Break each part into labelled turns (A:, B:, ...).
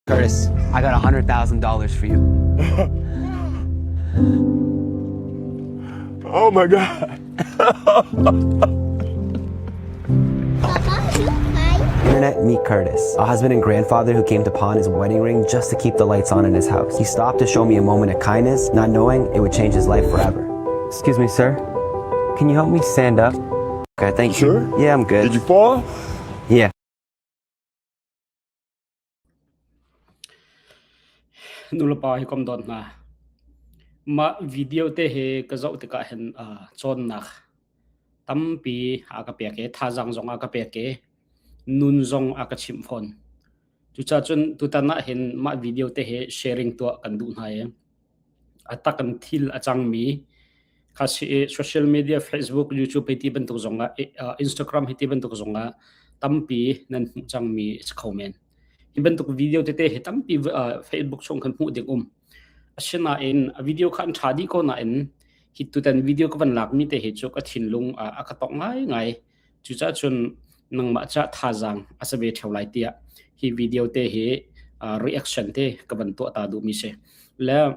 A: Curtis, I got $100,000 for you.
B: Oh my God.
A: Internet, meet Curtis, a husband and grandfather who came to pawn his wedding ring just to keep the lights on in his house. He stopped to show me a moment of kindness, not knowing it would change his life forever. Excuse me, sir. Can you help me stand up? Okay, thank you.
B: Sure?
A: Yeah, I'm good.
B: Did you fall?
A: Yeah.
C: Nulapa hi kom don na ma video te he ka zau te ka hen chon na tampi aka pe ke thajang zong aka pe ke nun zong aka chim phone chu cha chun tu ta na hen ma video te he sharing to kan du na ye atakan thil achang mi khasi social media Facebook YouTube pe ti ban tu zonga Instagram he ti ban tu zonga tampi nan chang mi comment iban tu video te he tampi Facebook song kan mu ding asina in a video kan thadi ko na in hitutan video ko van lak mi te he chok a thinlung a ka tok ngai chu cha chun nang ma cha thajang asabe thaulai tia hi video te he reaction te ka ban to ta du mi se la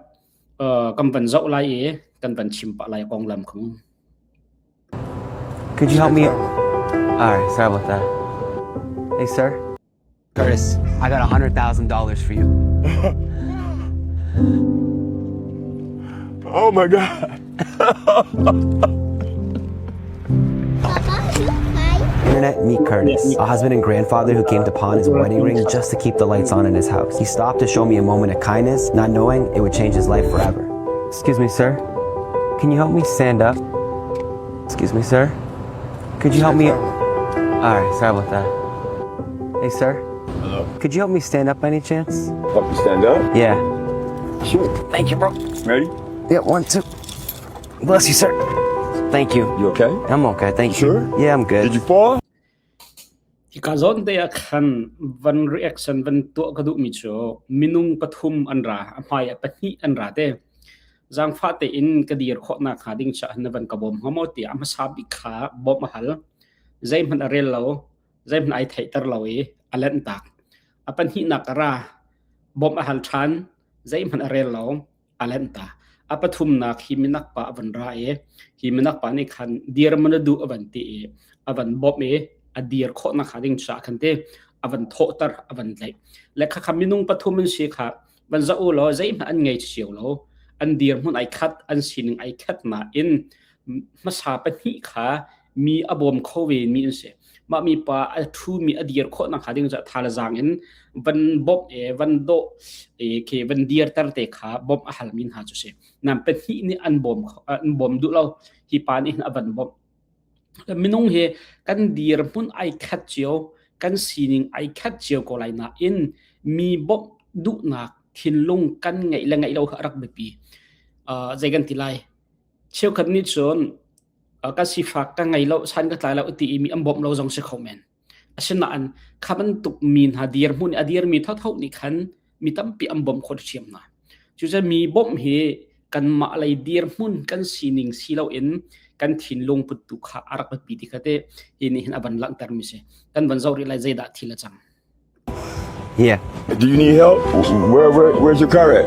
C: kam ban zau lai e kan ban chim pa lai kong lam khong.
A: Could you help me? Alright, sorry about that. Hey, sir. Curtis, I got $100,000 for you.
B: Oh my God.
A: Internet, meet Curtis, a husband and grandfather who came to pawn his wedding ring just to keep the lights on in his house. He stopped to show me a moment of kindness, not knowing it would change his life forever. Excuse me, sir. Can you help me stand up? Excuse me, sir. Could you help me? Alright, sorry about that. Hey, sir.
B: Hello.
A: Could you help me stand up by any chance?
B: Help you stand up?
A: Yeah.
B: Sure.
A: Thank you, bro.
B: Ready?
A: Yeah, 1, 2. Bless you, sir. Thank you.
B: You okay?
A: I'm okay, thank you.
B: Sure?
A: Yeah, I'm good.
B: Did you fall?
C: Ikazon te akhan van reaction van to ka du mi cho minung pathum anra amai pathi anra te jang fa te in kadir kho na kha ding cha na van ka bom homoti am sabi kha bom hal zaim han arel lo zaim ai thai tar lo e alan tak apan hi na kara bom hal than zaim han arel lo alan ta apathum na khiminak pa van ra e himinak pa ni khan dir man du avanti e avan bom e adir kho na khading cha khante avan thotar avan lai lekha khaminung pathumin si kha ban za u lo zaim an ngei chiu lo an dir mun ai khat an sining ai khat ma in masa pani kha mi abom khowe mi se ma mi pa a thu mi adir kho na khading cha thala jang in van bob e van do e ke van dir tar te kha bob a hal min ha chu se nam pani ni an bom du lo hi pan in avan bob minung he kan dir mun ai khat chiu kan sining ai khat chiu ko lai na in mi bob du na thinlung kan ngai lo rak be pi zaigan tilai chiu khat ni chon ka sifak ka ngai lo san ka tla lo ti mi am bom lo jong se khomen asina an khaban tuk min ha dir mun adir mi thau ni khan mi tam pi am bom khot chiam na chu ja mi bom he kan ma lai dir mun kan sining silo in kan thinlung put tu kha arak pi ti khate ini hin aban lang tar mi se kan ban zauri lai zaida thila chang.
A: Yeah.
B: Do you need help? Where's your car at?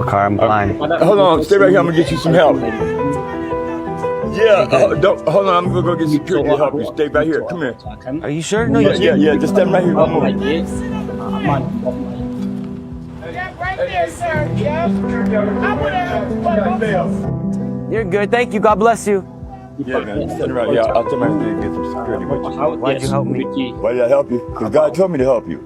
A: Car, I'm blind.
B: Hold on, stay right here. I'm gonna get you some help. Yeah, hold on. I'm gonna go get security to help you. Stay right here. Come here.
A: Are you sure? No,
B: Yeah. Just stand right here. One more.
D: Right there, sir. Yeah. I would have.
A: You're good. Thank you. God bless you.
B: Yeah, man. Stand right here. I'll tell my friend to get some security with you.
A: Why'd you help me?
B: Why did I help you? Because God told me to help you.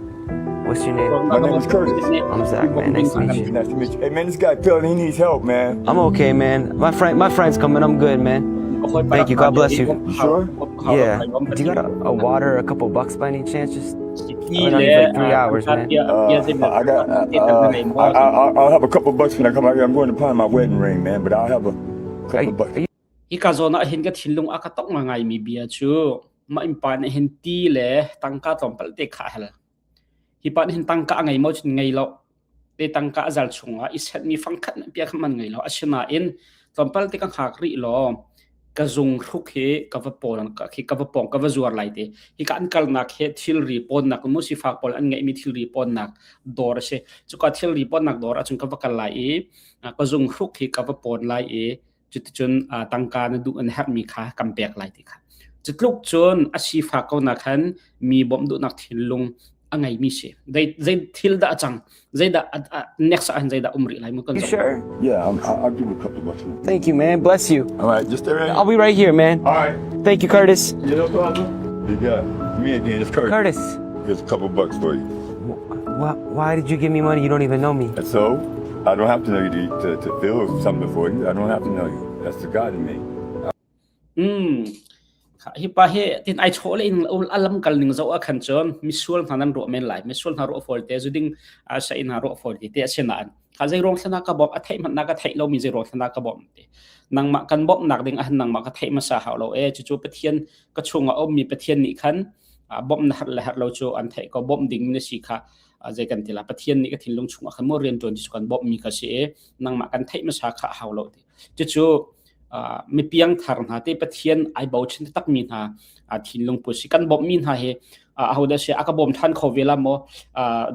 A: What's your name?
B: My name is Curtis.
A: I'm Zach, man. Nice to meet you.
B: Nice to meet you. Hey, man, this guy felt he needs help, man.
A: I'm okay, man. My friend's coming. I'm good, man. Thank you. God bless you.
B: You sure?
A: Yeah. Do you got a water, a couple bucks by any chance? Just I've been on here for like 3 hours, man.
B: I'll have a couple bucks when I come out here. I'm going to pawn my wedding ring, man, but I'll have a couple bucks.
C: Ikazona hin ka thinlung aka tok ngai mi bia chu ma impan hin ti le tangka tompal te kha hal hi pan hin tangka ngai mo chin ngai lo te tangka azal chunga iset mi fangkhat na pia khaman ngai lo asina in tompal te ka khak ri lo ka zung ruk he ka va pon ka khi ka va pong ka va zuar lai te hi kan kal nak he thil ri pon nak mu sifak pol an ngai mi thil ri pon nak dor se chu ka thil ri pon nak dor achun ka va kal lai e ka zung ruk hi ka va pon lai e chu chun tangka na du an hak mi kha kam pek lai ti kha chutluk chun a sifak ko nak han mi bom du nak thil lung angai mi se dai thil da chang zai da next an zai da umri lai mu kan
A: You sure?
B: Yeah, I'll give you a couple bucks.
A: Thank you, man. Bless you.
B: All right, just stay right
A: I'll be right here, man.
B: All right.
A: Thank you, Curtis.
B: You know, Father? You got me again. It's Curtis.
A: Curtis,
B: Here's a couple bucks for you.
A: why did you give me money? You don't even know me.
B: And so, I don't have to know you to feel something for you. I don't have to know you. That's the God in me.
C: Hi pa he tin ai chole in alam kal ning zo a khan chon misual thanan ro men lai misual na ro for te juding a sa in ro for te sena an kha jai rong thana ka bom a thai man na ka thai lo mi jai ro thana ka bom te nang ma kan bom nak ding a nang ma ka thai ma sa ha lo e chu pathian ka chunga om mi pathian ni khan bom na har lo chu an thai ko bom ding ni si kha jai kan tila pathian ni ka thin lung chunga khan mo rian ton dis kan bom mi ka se nang ma kan thai ma sa kha ha lo te chu mi piang thar na te pathian ai bau chin tak mi na thin lung pu si kan bom min ha he how da se aka bom than khovela mo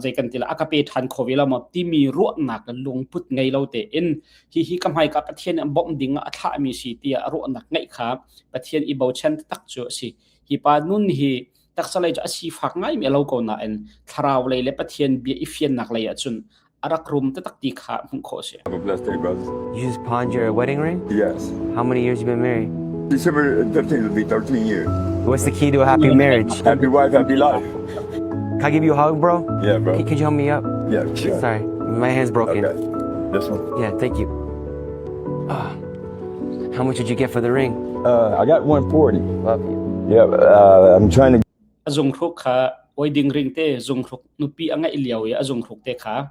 C: jai kan tila aka pe than khovela mo ti mi ro na kan lung put ngai lo te in hi kam hai ka pathian bom ding a tha mi si ti ro nak ngai kha pathian i bau chen tak chu si hi pa nun hi tak salai a si fak ngai me lo ko na en tharau le le pathian bi i fian nak lai a chun arak room te tak ti kha hung kho se
B: Have a blessed day, brothers.
A: You just pawned your wedding ring?
B: Yes.
A: How many years you been married?
B: December 15th will be 13 years.
A: What's the key to a happy marriage?
B: Happy wife, happy life.
A: Can I give you a hug, bro?
B: Yeah, bro.
A: Could you help me up?
B: Yeah, sure.
A: Sorry, my hand's broken.
B: Okay. This one?
A: Yeah, thank you. How much did you get for the ring?
B: I got 140.
A: Love you.
B: Yeah, I'm trying to.
C: azung khruk kha wedding ring te zung khruk nupi anga iliaw ya azung khruk te kha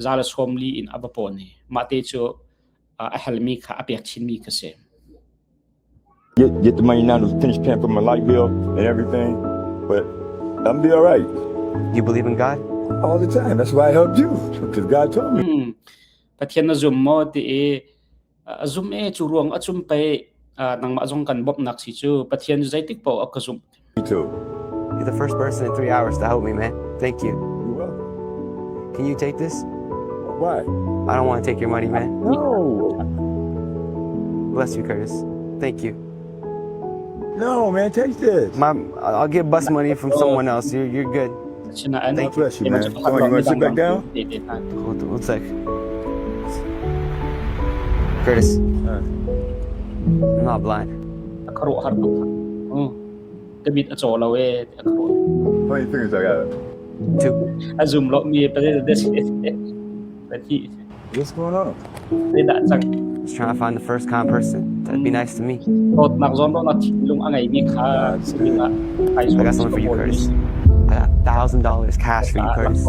C: zala somli in abaponi mate chu a helmi kha apek chin mi ka se
B: Get the money now to finish paying for my light bill and everything, but I'm be all right
A: You believe in God?
B: all the time. That's why I helped you, because God told me.
C: pathian na zum mo ti e azum e chu ruang achum pe nang ma jong kan bop nak si chu pathian zai tik po akazum
B: Me too.
A: You're the first person in 3 hours to help me, man. Thank you.
B: You're welcome.
A: Can you take this?
B: Why?
A: I don't want to take your money, man.
B: No.
A: Bless you, Curtis. Thank you.
B: No, man, take this.
A: I'll get bus money from someone else. You're good.
C: sina an
B: God bless you, man. You want to sit back down?
A: Hold on, one sec. Curtis, I'm not blind.
C: akaro har to kabit a chola we akaro
B: How many fingers I got?
A: 2.
C: azum lo mi pa de des pati
B: What's going on?
C: de da chang
A: Just trying to find the first kind person that'd be nice to me.
C: tot nak zon ro na lung angai mi kha singa ai
A: I got something for you, Curtis. I got $1,000 cash for you, Curtis.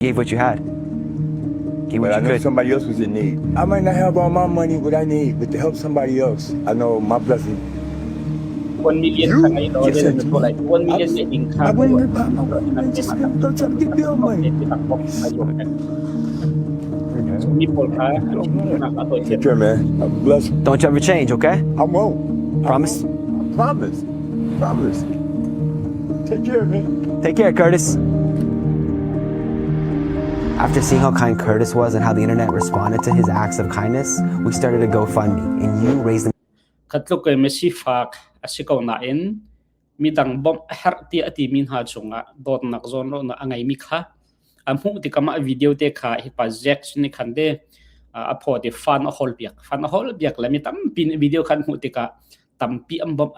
A: Gave what you had. Give
B: But
A: what
B: I
A: you
B: know
A: could.
B: somebody else was in need. I might not have all my money, what I need, but to help somebody else, I know my blessing.
C: 1 million
B: You
C: ka ngayon,
B: give that to me.
C: like 1 million na
B: I
C: income.
B: wouldn't even buy my money, man. Just go try to get bill money.
C: Sumipol ka,
B: Take care, man. I'm blessed.
A: Don't you ever change, okay?
B: I won't.
A: Promise?
B: I promise. Promise. Take care, man.
A: Take care, Curtis. After seeing how kind Curtis was and how the internet responded to his acts of kindness, we started a GoFundMe, and you raised the
C: Katluk kay Sifak asikaw nain midang bom herti ati min ha chunga dot nak zone na angai mikha amhu ti kama video te kha hipa jack ni khande apho de fan hol biak la mi tam pin video khan hu ti ka tampi am bom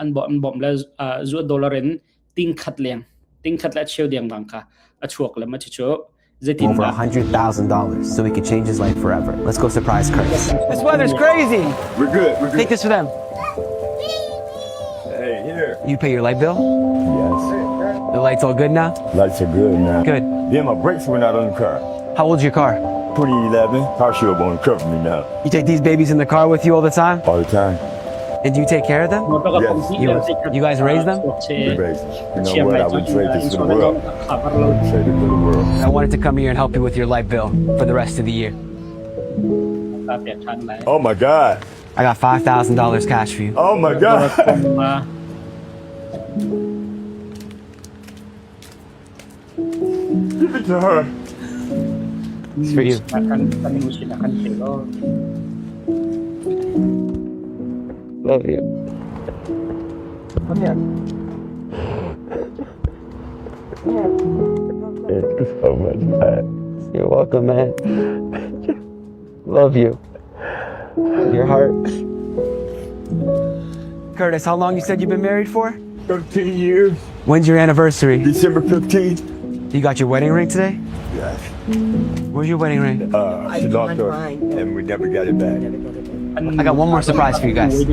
C: la zu $1 ting khat la cheu diang bang kha achuak la ma chi cho
A: over $100,000 so we could change his life forever. Let's go surprise Curtis. This weather's crazy.
B: We're good. We're good.
A: Take this for them.
B: Hey, here.
A: You pay your light bill?
B: Yes.
A: The lights all good now?
B: Lights are good now.
A: Good.
B: Then my brakes went out on the car.
A: How old's your car?
B: 2011. Car show won't cover me now.
A: You take these babies in the car with you all the time?
B: All the time.
A: And do you take care of them?
B: Yes.
A: You guys raise them?
B: We raise. You know what? I would trade this for the world. Trade it for the world.
A: I wanted to come here and help you with your light bill for the rest of the year.
B: Oh my God.
A: I got $5,000 cash for you.
B: Oh my God. Give it to her.
A: It's for you. Love you.
B: Come here. Thank you so much, man.
A: You're welcome, man. Love you. Your heart. Curtis, how long you said you've been married for?
B: 13 years.
A: When's your anniversary?
B: December 15th.
A: You got your wedding ring today?
B: Yes.
A: Where's your wedding ring?
B: She lost her, and we never got it back.
A: I got one more surprise for you guys. You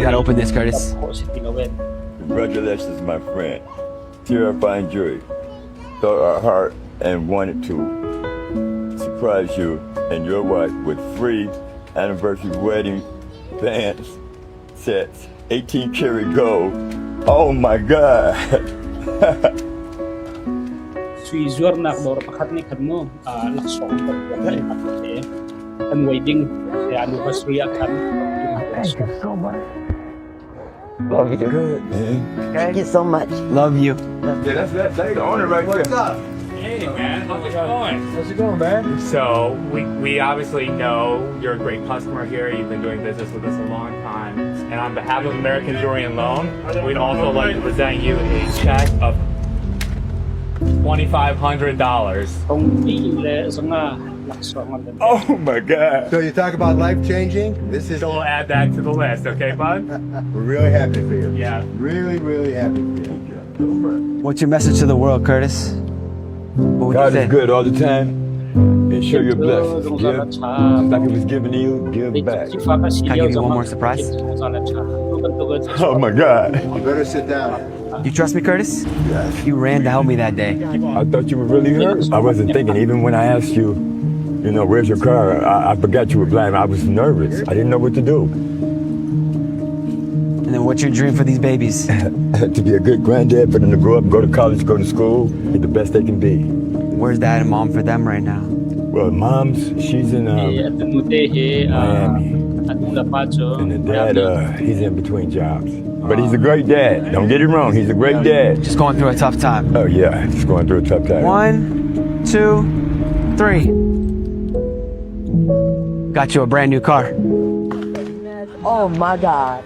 A: gotta open this, Curtis.
B: Congratulations, my friend. Terrifying jury. Thought our heart and wanted to surprise you and your wife with free anniversary wedding bands, sets, 18 karat gold. Oh my God.
C: Suizur nak dor pakat ni kan mo laksong and wedding anniversary akan.
B: Thank you so much.
A: Love you.
B: Good, man.
E: Thank you so much.
A: Love you.
B: Yeah, that's the owner right there.
F: What's up? Hey man, how's it going?
B: How's it going, man?
F: So we obviously know you're a great customer here. You've been doing business with us a long time. And on behalf of American Jewelry and Loan, we'd also like to present you a check of $2,500.
B: Oh my God.
G: So you talk about life changing? This is.
F: So we'll add that to the list, okay, bud?
G: We're really happy for you.
F: Yeah.
G: Really, really happy for you.
A: What's your message to the world, Curtis? What would
B: God
A: you say?
B: is good all the time. And show your blessings. Give like it was given to you, give back.
A: Can I give you one more surprise?
B: Oh my God.
G: You better sit down.
A: You trust me, Curtis?
B: Yes.
A: You ran to help me that day.
B: I thought you were really hurt. I wasn't thinking, even when I asked you, you know, where's your car? I forgot you were blind. I was nervous. I didn't know what to do.
A: And then what's your dream for these babies?
B: To be a good granddad, for them to grow up, go to college, go to school, be the best they can be.
A: Where's dad and mom for them right now?
B: Well, mom's, she's in Miami. And the dad, he's in between jobs. But he's a great dad. Don't get it wrong, he's a great dad.
A: Just going through a tough time.
B: Oh yeah, just going through a tough time.
A: 1, 2, 3. Got you a brand new car.
E: Oh my God.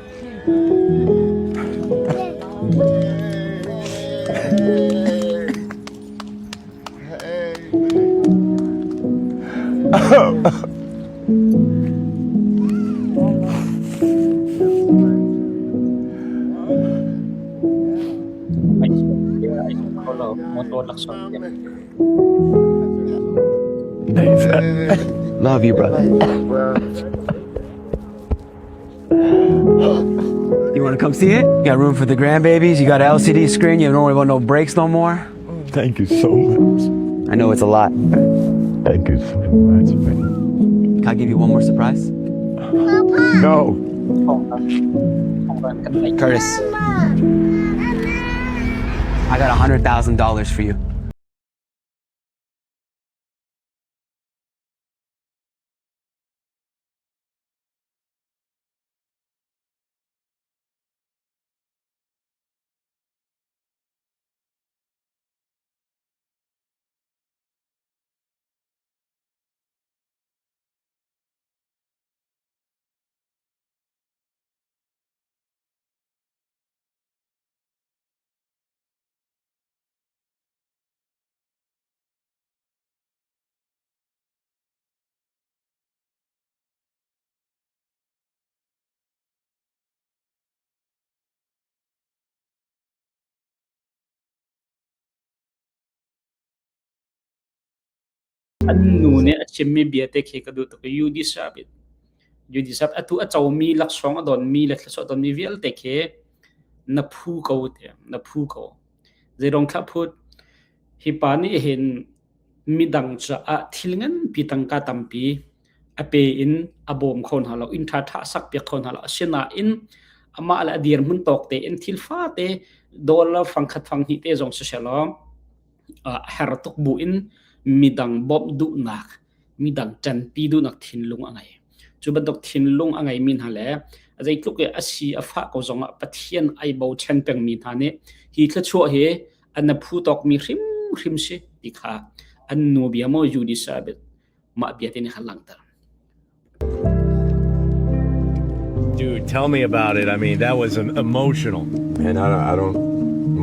A: Love you, brother. You want to come see it? You got room for the grandbabies. You got an LCD screen. You don't worry about no brakes no more.
B: Thank you so much.
A: I know it's a lot.
B: Thank Thank you so much, man.
A: Can I give you one more surprise?
B: No.
C: ของร้านกันไกล
A: Curtis, I got $100,000 for you.
C: อันนู้นเนี่ยชิมมีเบียร์เตะเคกระดูตัวก็ยูดิสาบิดยูดิสาบอัตุอัจฉมีลักษณะดอนมีลักษณะดอนมีเวลเตะเคนับผู้เขาเตะนับผู้เขาเจรองขับพูดฮิปานี่เห็นมีดังจะอะทิลเงินปีตังกาตัมปีอเปอินอบมคนหาเราอินทัดทัสักเปียคนหาเราเชนาอินอามาละเดียร์มุนตอกเตอินทิลฟ้าเตโดนละฟังขัดฟังฮิเตจงเสียล้อฮาร์ตุกบุอินมีดังบอบดุนักมีดังจันปีดุนักทินลุงอะไรจุบันดอกทินลุงอะไรมินหาแล้วอะไรทุกอย่างอาศัยอาฟ้าก็จงปะเทียนไอเบาเชนเป็งมินหาเนี่ยฮีทชั่วเหอันนับผู้ตอกมีริมเชติขาอันนูเบียโมยูดิสาบิดมาเบียตินขันหลังตา
H: Dude, tell me about it. I mean, that was emotional.
B: Man, I don't.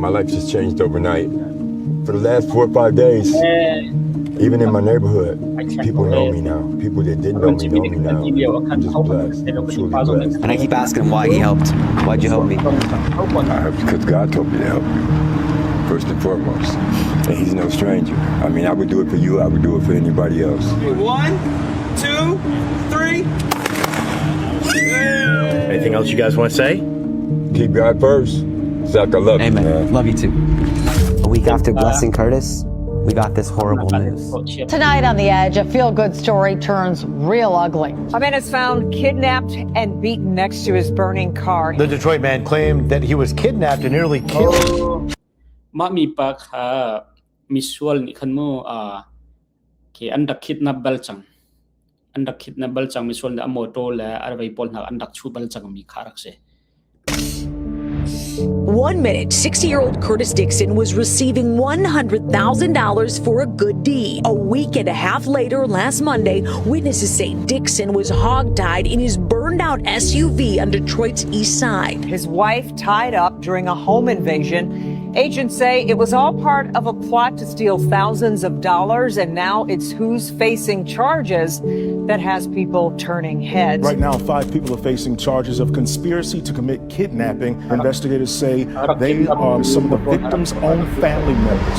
B: My life just changed overnight. For the last 4 or 5 days, even in my neighborhood, people know me now. People that didn't know me now. I'm just blessed. I'm truly blessed.
A: And I keep asking him why he helped. Why'd you help me?
B: I helped because God told me to help. First and foremost. And he's no stranger. I mean, I would do it for you. I would do it for anybody else.
I: 1, 2, 3.
H: Anything else you guys want to say?
B: Keep God first. Zach, I love you,
A: Amen.
B: man.
A: Love you too. A week after blessing Curtis, we got this horrible news.
J: Tonight on The Edge, a feel-good story turns real ugly.
K: A man is found kidnapped and beaten next to his burning car.
G: The Detroit man claimed that he was kidnapped and nearly killed.
C: มามีปากหามิสวลนี่ขันโมเคอันดักคิดนับเบลจังอันดักคิดนับเบลจังมิสวลเนี่ยอโมโตและอะไรไปปนหาอันดักชูเบลจังมีคารักเซ
L: 1 minute, 60-year-old Curtis Dixon was receiving $100,000 for a good deed. A week and a half later, last Monday, witnesses say Dixon was hogtied in his burned-out SUV on Detroit's east side.
K: His wife tied up during a home invasion. Agents say it was all part of a plot to steal thousands of dollars, and now it's who's facing charges that has people turning heads.
M: Right now, 5 people are facing charges of conspiracy to commit kidnapping. Investigators say they are some of the victims' own family members.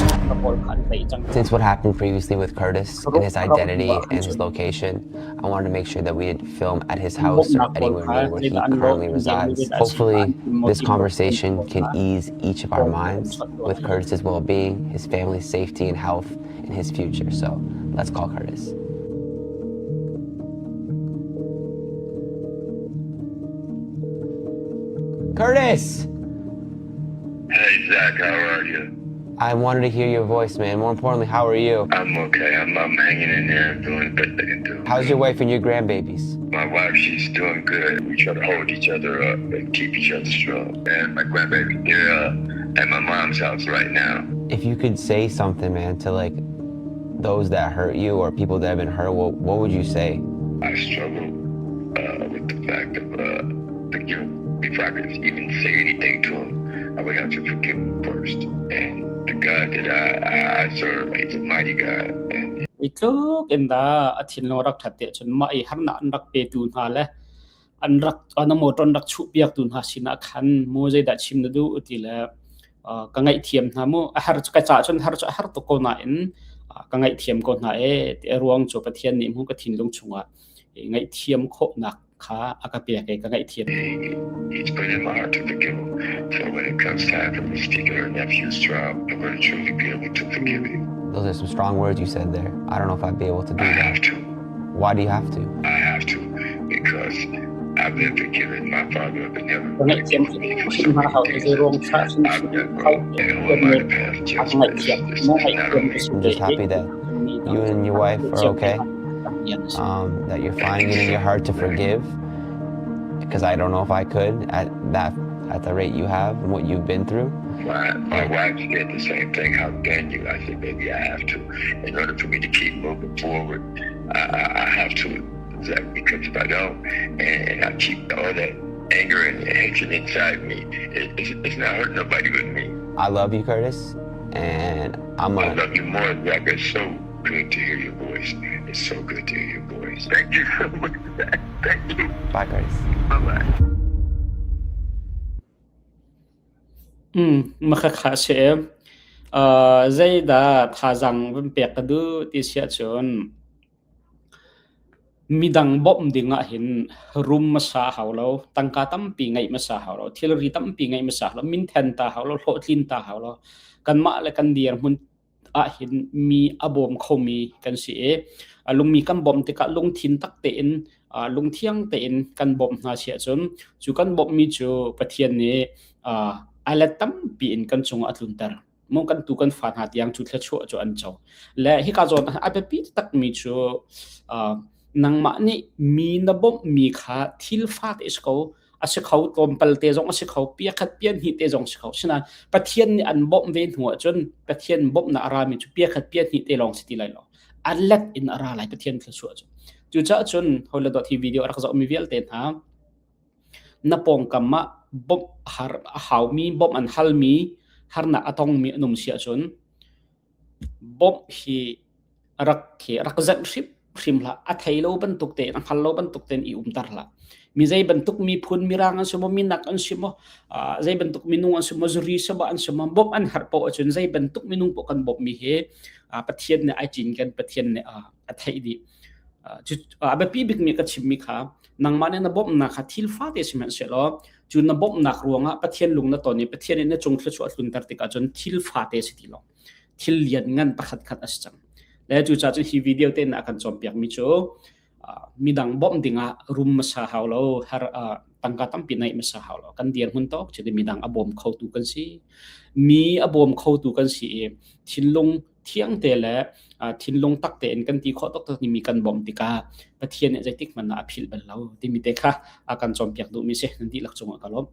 A: Since what happened previously with Curtis and his identity and his location, I wanted to make sure that we did film at his house or anywhere near where he currently resides. Hopefully, this conversation can ease each of our minds with Curtis's well-being, his family's safety and health, and his future. So let's call Curtis. Curtis!
N: Hey, Zach, how are you?
A: I wanted to hear your voice, man. More importantly, how are you?
N: I'm okay. I'm hanging in there. I'm doing the best I can do.
A: How's your wife and your grandbabies?
N: My wife, she's doing good. We try to hold each other up and keep each other strong. And my grandbaby, they're at my mom's house right now.
A: If you could say something, man, to like those that hurt you or people that have been hurt, what would you say?
N: I struggle with the fact of before I could even say anything to him, I would have to forgive him first. And the God that I serve, he's a mighty God. And
C: Ito kenda atin no rak thate chun mai harna andak pe tun ha le anrak anamo ton rak chu piak tun ha sina khan mo jai da chim du uti le ka ngai thiam na mo har ka cha chun har to ko na in ka ngai thiam ko na e ruang cho pathian ni mu ka thin lung chunga ngai thiam kho na kha akapia ke ka ngai thiam
N: he's put in my heart to forgive him. So when it comes time for me to take her nephew's trial, I'm going to truly be able to forgive him.
A: Those are some strong words you said there. I don't know if I'd be able to do
N: I
A: that.
N: have to.
A: Why do you have to?
N: I have to because I've been forgiven. My father has never forgiven me for so many things I've done wrong. And who am I to pass judgment? This is not on me.
A: I'm just happy that you and your wife are okay. That you're finding it in your heart to forgive. Because I don't know if I could at the rate you have and what you've been through.
N: My wife said the same thing. How can you? I said, baby, I have to. In order for me to keep moving forward, I have to. Because if I don't, and I keep all that anger and hatred inside me, it's not hurting nobody but me.
A: I love you, Curtis, and I
N: love you more, Zach. It's so good to hear your voice. It's so good to hear your voice. Thank you so much, Zach. Thank you.
A: Bye, Curtis.
N: Bye-bye.
C: Makakase Zayda Tazang Pekadu Tisiachon Midang Bom Dinga Hin Room Masa Haulo, Tankatam Pingai Masa Haulo, Tilleritam Pingai Masahlo, Mintenta Haulo, Hotlinta Haulo, Kanma Lekandir Mun Ahin Mi Abom Komi can see Lumi kan bom tika lung tin tak tein lung thiang tein kan bom na sia chun chu kan bom mi chu pathian ne alatam pi in kan chung atluntar mo kan tu kan fan hat yang chu thluachuah chu an chaw le hi ka zon a pi tak mi chu nang ma ni mi na bom mi kha thil fat is ko ase khau tom pal te jong ase khau pia khat pian hi te jong khau sina pathian ni an bom ven huwa chun pathian bom na ara mi chu pia khat pian hi te long siti lai lo alat in ara lai pathian thluachuah chu cha chun hola dot hi video ar khazo mi vel ten ha na pong kama bom har hau mi bom an hal mi har na atong mi num sia chun bom hi rak zat ship shimla athailo ban tukte an hallo ban tukten I tarla mi zai bentuk mi phun mirangan semua minak an semua zai bentuk minung an semua zuri seba an semua bom an harpo chun zai bentuk minung po kan bom mi he pathian ne ajin kan pathian ne athai di aba pi bik mi ka chimmi kha nang mane na bom na kha thil fa te simen selo chun na bom nak ruanga pathian lung na to ni pathian ne chung thluachuah tlun tar tika chun thil fa te si lo thil lian ngan pakhat khat ascham le chu cha chu hi video te na kan chompiak mi chu midang bom dinga room masa haulo har tangkatam pinai masa haulo kan dian hun tok chede midang abom khau tu kan si mi abom khau tu kan si thinlung thiang te le thinlung tak te en kan ti kho tok ni mi kan bom tika pathian ne jaitik man na aphil bal lo ti mi te kha akan chompiak du mi se nanti lak chunga kalom